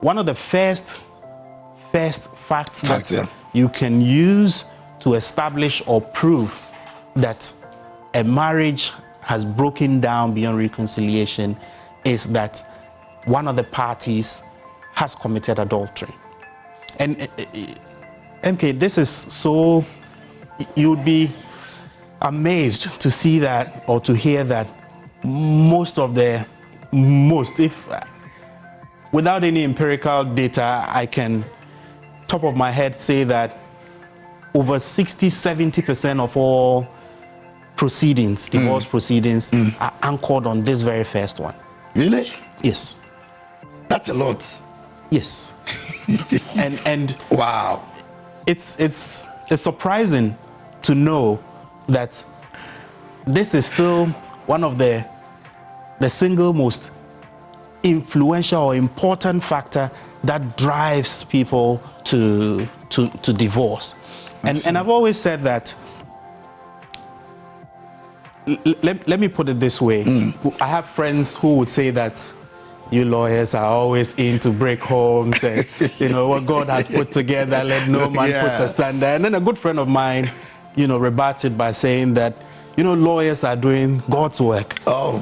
one of the first facts that you can use to establish or prove that a marriage has broken down beyond reconciliation is that one of the parties has committed adultery. And MK, this is so, you'd be amazed to see that or to hear that if without any empirical data, I can top of my head say that over 60-70% of all proceedings, divorce proceedings, are anchored on this very first one. Really? Yes. That's a lot. Yes. and wow. It's surprising to know that this is still one of the single most influential or important factor that drives people to divorce. And I've always said that, let me put it this way. I have friends who would say that you lawyers are always in to break homes and, what God has put together, let no man put asunder. And then a good friend of mine, rebuts it by saying that, lawyers are doing God's work. Oh.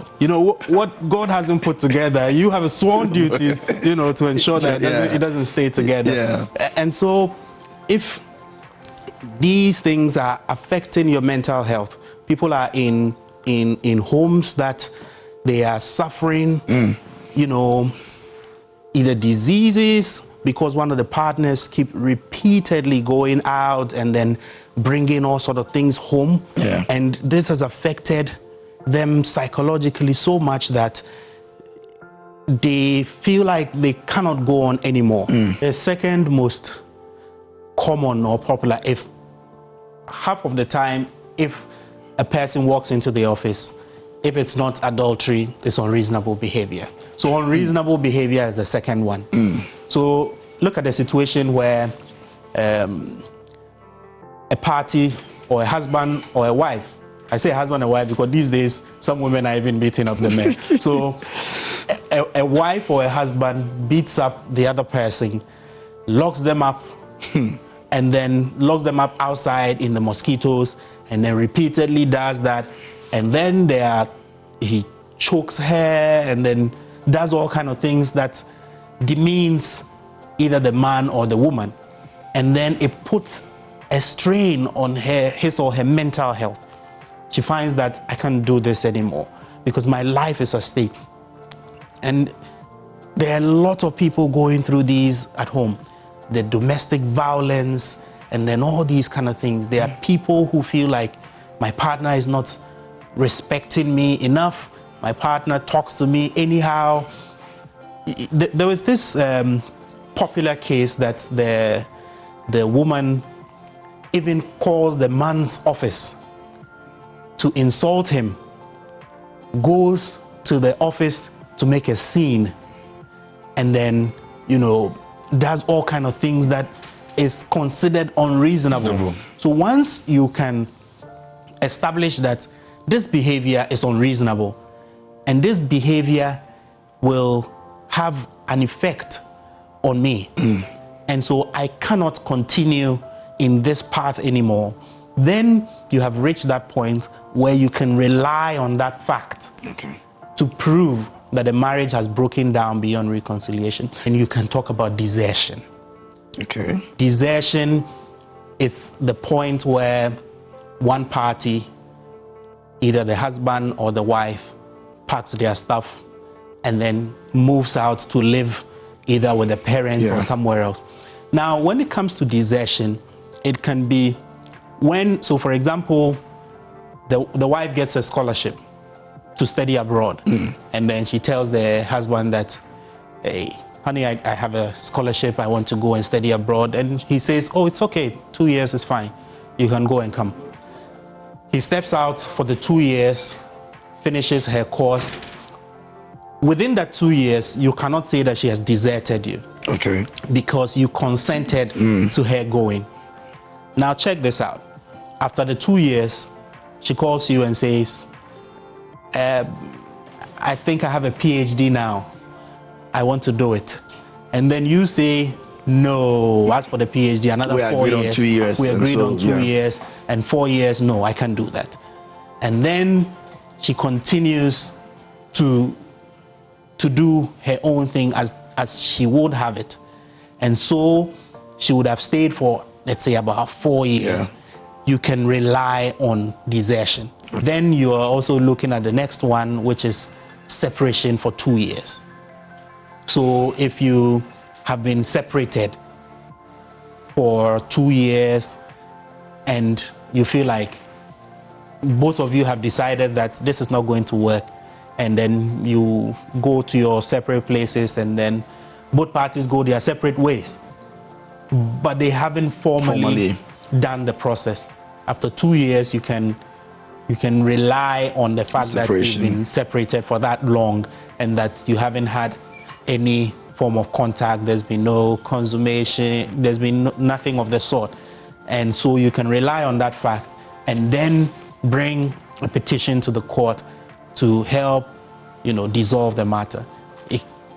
What God hasn't put together, you have a sworn duty, to ensure that it doesn't stay together. Yeah. And so if these things are affecting your mental health, people are in homes that they are suffering, either diseases, because one of the partners keep repeatedly going out and then bringing all sort of things home. Yeah. And this has affected them psychologically so much that they feel like they cannot go on anymore. The second most common or popular, if half of the time, if a person walks into the office, if it's not adultery, it's unreasonable behavior. So unreasonable behavior is the second one. So look at the situation where a party or a husband or a wife, I say husband and wife because these days some women are even beating up the men. So a wife or a husband beats up the other person, locks them up, and then locks them up outside in the mosquitoes, and then repeatedly does that, and then he chokes her, and then does all kind of things that demeans either the man or the woman, and then it puts a strain on his or her mental health. She finds that I can't do this anymore because my life is at stake. And there are a lot of people going through these at home, the domestic violence, and then all these kind of things. There are people who feel like my partner is not respecting me enough. My partner talks to me anyhow. There was this popular case that the woman even calls the man's office to insult him, goes to the office to make a scene, and then, does all kind of things that is considered unreasonable. So once you can establish that this behavior is unreasonable, and this behavior will have an effect on me, and so I cannot continue in this path anymore, then you have reached that point where you can rely on that fact to prove that the marriage has broken down beyond reconciliation. And you can talk about desertion. Desertion is the point where one party, either the husband or the wife, packs their stuff and then moves out to live either with a parent or somewhere else. Now, when it comes to desertion, it can be when, so for example, the wife gets a scholarship to study abroad, and then she tells the husband that, hey, honey, I have a scholarship, I want to go and study abroad. And he says, oh, it's okay, 2 years is fine, you can go and come. He steps out for the 2 years, finishes her course. Within that 2 years, you cannot say that she has deserted you. Because you consented to her going. Now check this out. After the 2 years, she calls you and says, I think I have a PhD now. I want to do it. and then you say no. As for the PhD, another we 4 agreed years. On 2 years. We agreed on 2 yeah. years and 4 years. No, I can't do that. And then she continues to do her own thing as she would have it, and so she would have stayed for, let's say, about 4 years. Yeah. You can rely on desertion. Then you are also looking at the next one, which is separation for 2 years. So if you have been separated for 2 years and you feel like both of you have decided that this is not going to work, and then you go to your separate places, and then both parties go their separate ways, but they haven't formally done the process. After 2 years, you can rely on the fact that you've been separated for that long and that you haven't had any form of contact. There's been no consummation. There's been nothing of the sort. And so you can rely on that fact and then bring a petition to the court to help, dissolve the matter.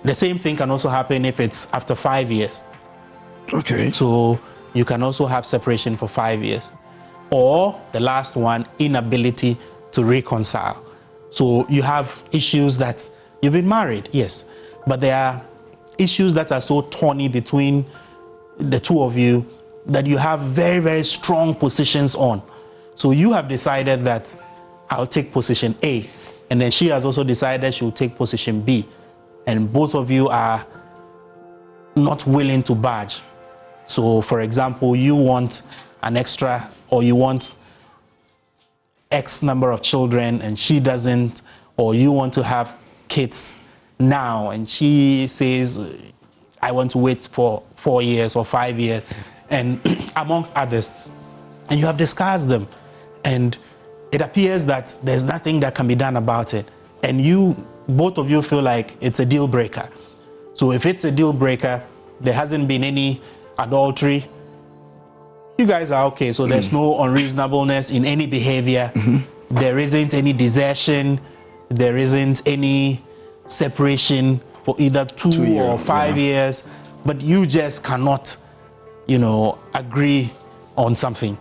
The same thing can also happen if it's after 5 years. Okay. So you can also have separation for 5 years. Or the last one, inability to reconcile. So you have issues that you've been married, yes, but there are issues that are so thorny between the two of you that you have very, very strong positions on. So you have decided that I'll take position A, and then she has also decided she'll take position B, and both of you are not willing to budge. So, for example, you want an extra, or you want X number of children and she doesn't, or you want to have kids now and she says, I want to wait for 4 years or 5 years, and amongst others, and you have discussed them, and it appears that there's nothing that can be done about it, and both of you feel like it's a deal breaker. So if it's a deal breaker, there hasn't been any adultery, you guys are okay. So there's no unreasonableness in any behavior. There isn't any desertion. There isn't any separation for either 2 or 5 years. But you just cannot, agree on something.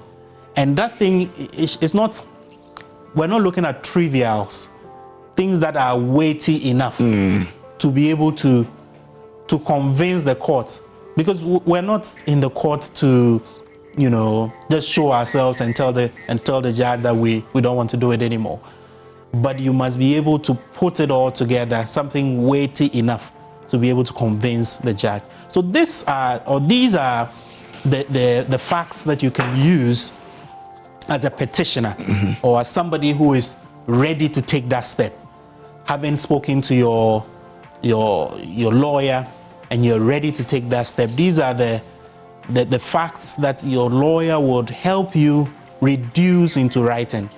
And that thing is not, we're not looking at trivials, things that are weighty enough to be able to convince the court. Because we're not in the court to, just show ourselves and tell the judge that we don't want to do it anymore. But you must be able to put it all together, something weighty enough to be able to convince the judge. So these are the facts that you can use as a petitioner or as somebody who is ready to take that step. Having spoken to your lawyer and you're ready to take that step, these are the facts that your lawyer would help you reduce into writing.